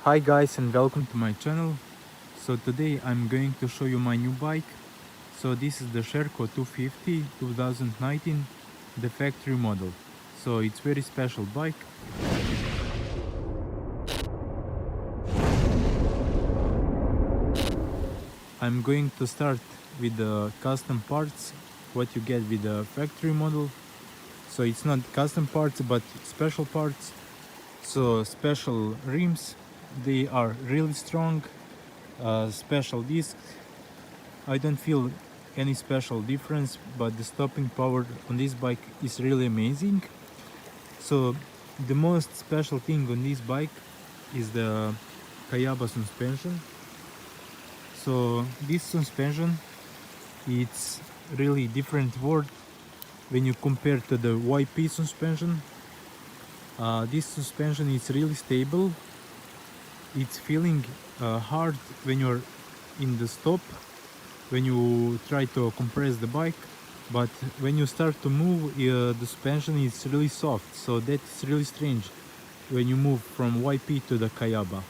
Hi guys and welcome to my channel. So today I'm going to show you my new bike. So this is the Sherco 250 2019, the factory model. So it's very special bike. I'm going to start with the custom parts, what you get with the factory model. So it's not custom parts but special parts. So special rims, they are really strong. Special discs, I don't feel any special difference, but the stopping power on this bike is really amazing. So the most special thing on this bike is the Kayaba suspension. So this suspension, it's really different word when you compare to the YP suspension. This suspension is really stable. It's feeling hard when you're in the stop, when you try to compress the bike, but when you start to move, the suspension is really soft. So that's really strange when you move from YP to the Kayaba.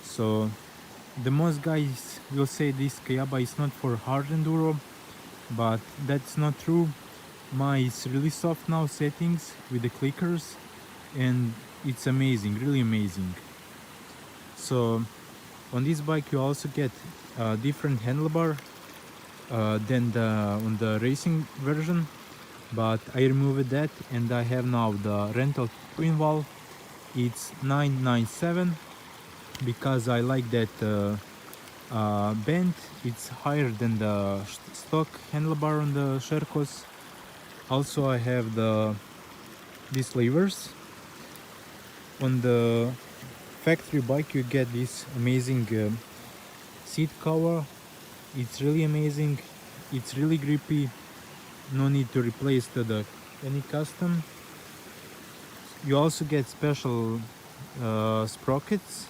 So the most guys will say this Kayaba is not for hard enduro, but that's not true. Mine is really soft now settings with the clickers, and it's amazing, really amazing. So on this bike you also get a different handlebar than on the racing version, but I removed that and I have now the rental twin valve. It's 997 because I like that bend. It's higher than the stock handlebar on the Shercos. Also I have these levers. On the factory bike you get this amazing seat cover. It's really amazing, it's really grippy, no need to replace any custom. You also get special sprockets.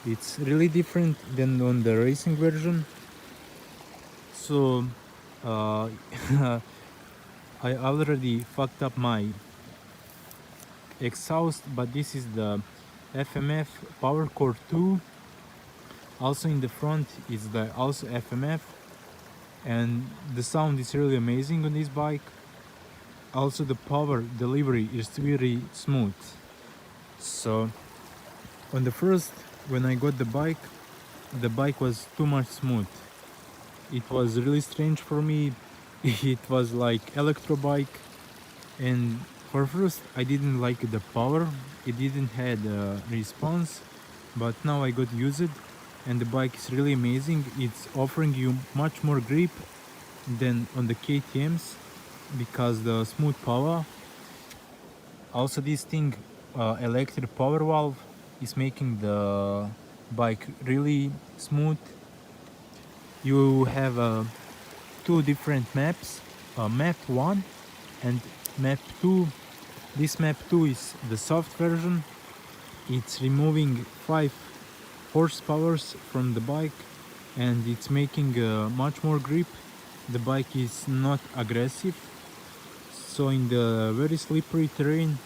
It's really different than on the racing version. So I already fucked up my exhaust, but this is the FMF Power Core 2. Also in the front is the also FMF, and the sound is really amazing on this bike. Also the power delivery is very smooth. So on the first, when I got the bike was too much smooth. It was really strange for me. It was like electro bike, and for first I didn't like the power. It didn't had a response, but now I got used and the bike is really amazing. It's offering you much more grip than on the KTMs because the smooth power. Also this thing, electric power valve, is making the bike really smooth. You have two different maps, map 1 and map 2. This map 2 is the soft version. It's removing 5 horsepower from the bike and it's making much more grip. The bike is not aggressive, so in the very slippery terrain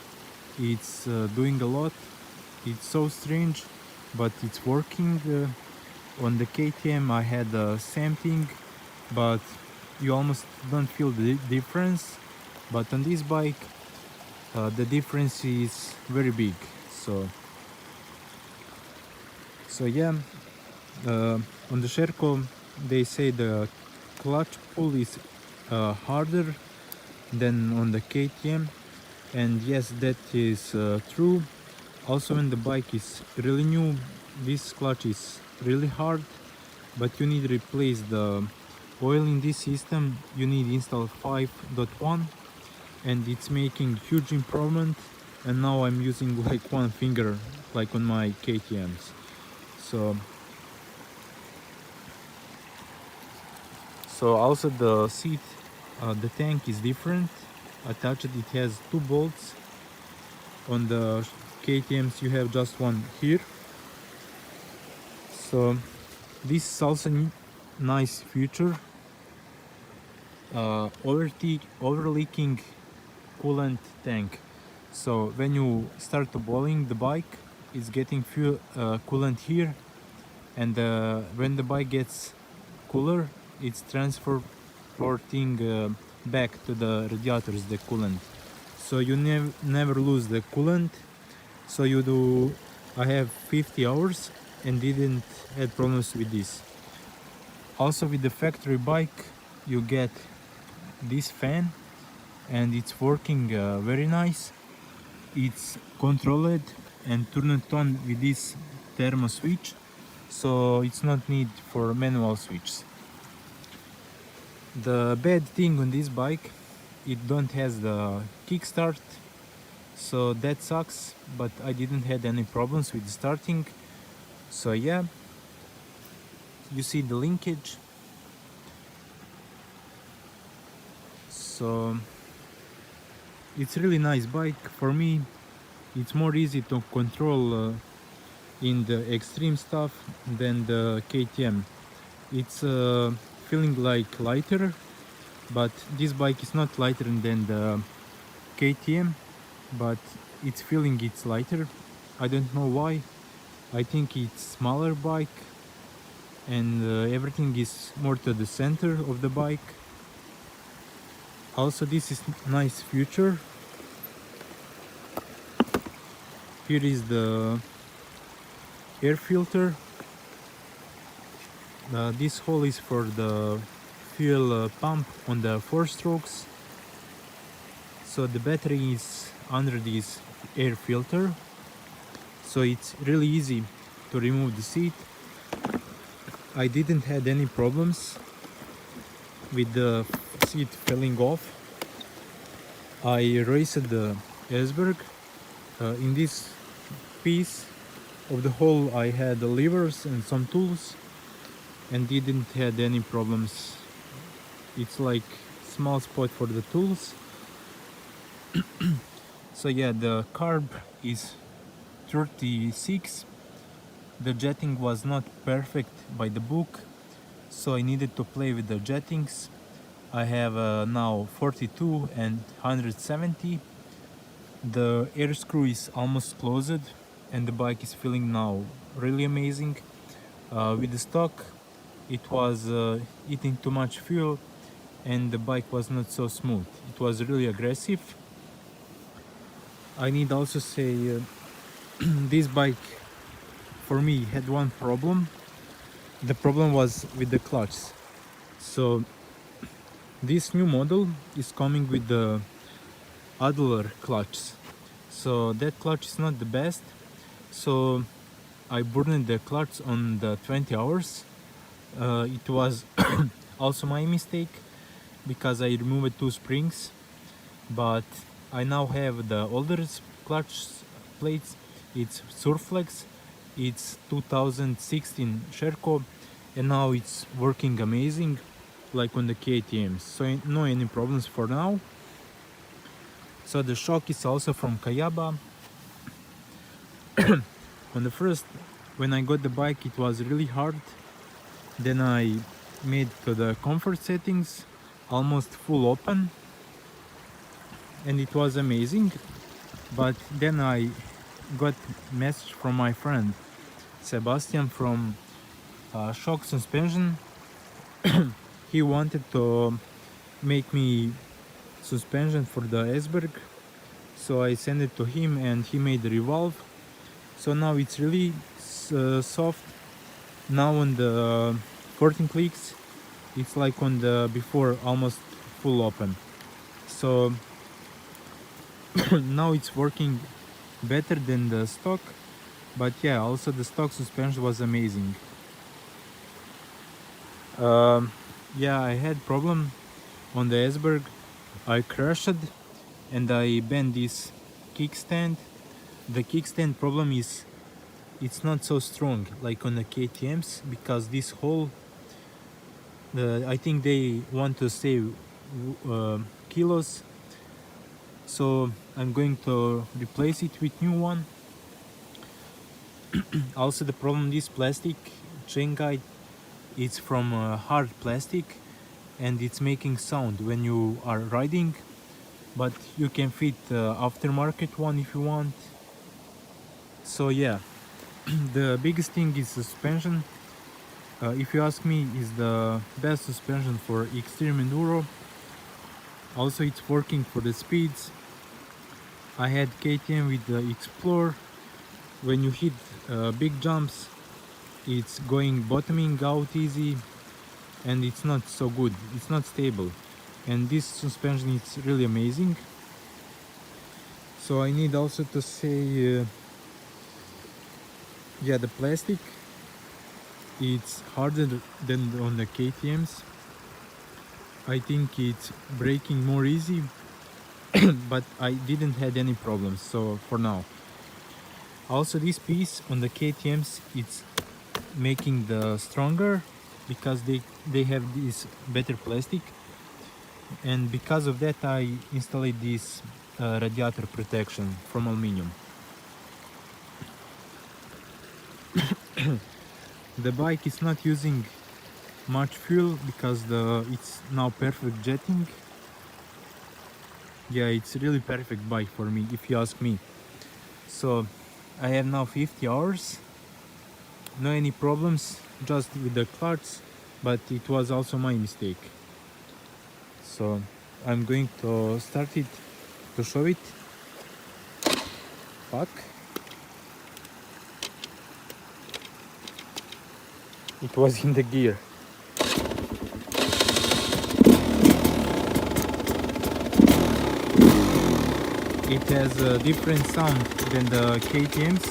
it's doing a lot. It's so strange, but it's working. On the KTM I had the same thing, but you almost don't feel the difference. But on this bike the difference is very big. So yeah, on the Sherco they say the clutch pull is harder than on the KTM, and yes, that is true. Also when the bike is really new, this clutch is really hard, but you need to replace the oil in this system. You need to install 5.1, and it's making huge improvement. And now I'm using like one finger like on my KTMs. So also the seat, the tank is different. Attached it has 2 bolts. On the KTMs you have just one here. So this is also nice feature, overleaking coolant tank. So when you start to boiling the bike, is getting fuel coolant here, and when the bike gets cooler, it's transporting back to the radiators the coolant, so you never lose the coolant. So you do, I have 50 hours and didn't had problems with this. Also with the factory bike you get this fan, and it's working very nice. It's controlled and turned on with this thermo switch, so it's not need for manual switches. The bad thing on this bike, it don't has the kickstart, so that sucks, but I didn't had any problems with starting. So yeah, you see the linkage. So it's really nice bike. For me it's more easy to control in the extreme stuff than the KTM. It's feeling like lighter, but this bike is not lighter than the KTM, but it's feeling it's lighter. I don't know why. I think it's smaller bike, and everything is more to the center of the bike. Also this is nice feature. Here is the air filter. This hole is for the fuel pump on the 4 strokes. So the battery is under this air filter, so it's really easy to remove the seat. I didn't had any problems with the seat falling off. I raised the iceberg. In this piece of the hole I had the levers and some tools, and didn't had any problems. It's like small spot for the tools. So yeah, the carb is 36. The jetting was not perfect by the book, so I needed to play with the jettings. I have now 42 and 170. The air screw is almost closed, and the bike is feeling now really amazing. With the stock it was eating too much fuel, and the bike was not so smooth. It was really aggressive. I need also say this bike for me had one problem. The problem was with the clutch. So this new model is coming with the Adler clutch, so that clutch is not the best. So I burned the clutch on the 20 hours. It was also my mistake because I removed 2 springs, but I now have the older clutch plates. It's Surflex, it's 2016 Sherco, and now it's working amazing like on the KTMs, so no any problems for now. So the shock is also from Kayaba. On the first, when I got the bike, it was really hard. Then I made to the comfort settings almost full open, and it was amazing. But then I got message from my friend Sebastian from Shock Suspension. He wanted to make me suspension for the iceberg, so I sent it to him and he made the revolve. So now it's really soft. Now on the 14 clicks it's like on the before almost full open. So now it's working better than the stock. But yeah, also the stock suspension was amazing. Yeah, I had problem on the iceberg. I crashed and I bent this kickstand. The kickstand problem is it's not so strong like on the KTMs, because this hole, I think they want to save kilos, so I'm going to replace it with new one. Also the problem, this plastic chain guide, it's from hard plastic and it's making sound when you are riding, but you can fit aftermarket one if you want. So yeah, the biggest thing is suspension. If you ask me, is the best suspension for extreme enduro. Also, it's working for the speeds. I had KTM with the Xplor. When you hit big jumps, it's going bottoming out easy, and it's not so good. It's not stable, and this suspension is really amazing. So I need also to say, yeah, the plastic, it's harder than on the KTM's. I think it's breaking more easy, but I didn't had any problems, so for now. Also, this piece on the KTM's, it's making the stronger because they have this better plastic, and because of that I installed this radiator protection from aluminum. The bike is not using much fuel because it's now perfect jetting. Yeah, it's really perfect bike for me, if you ask me. So I have now 50 hours, no any problems, just with the clutch, but it was also my mistake. So I'm going to start it to show it. Fuck. It was in the gear. It has a different sound than the KTM's,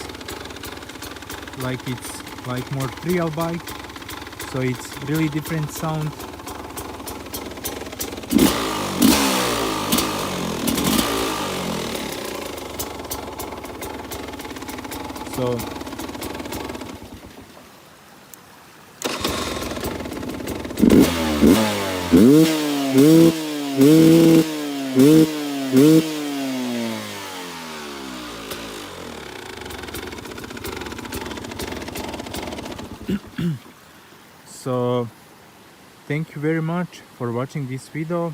like it's like more trial bike, so it's really different sound. So so thank you very much for watching this video.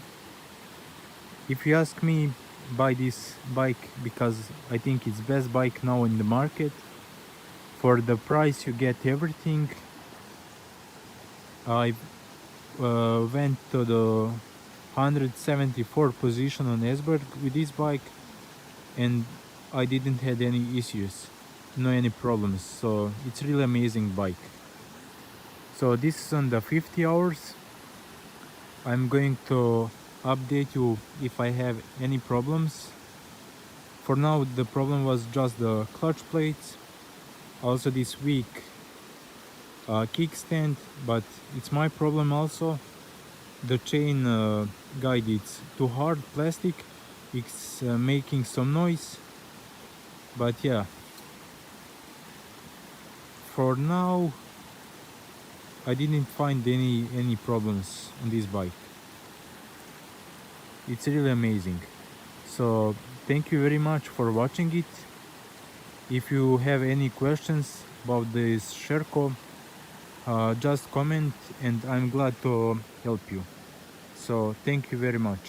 If you ask me, buy this bike because I think it's best bike now in the market. For the price you get everything. I went to the 174 position on Esberg with this bike, and I didn't had any issues, no any problems, so it's really amazing bike. So this is on the 50 hours. I'm going to update you if I have any problems. For now the problem was just the clutch plates, also this week kickstand, but it's my problem also. The chain guide, it's too hard plastic, it's making some noise, but yeah, for now I didn't find any problems on this bike. It's really amazing. So thank you very much for watching it. If you have any questions about this Sherco, just comment and I'm glad to help you. So thank you very much.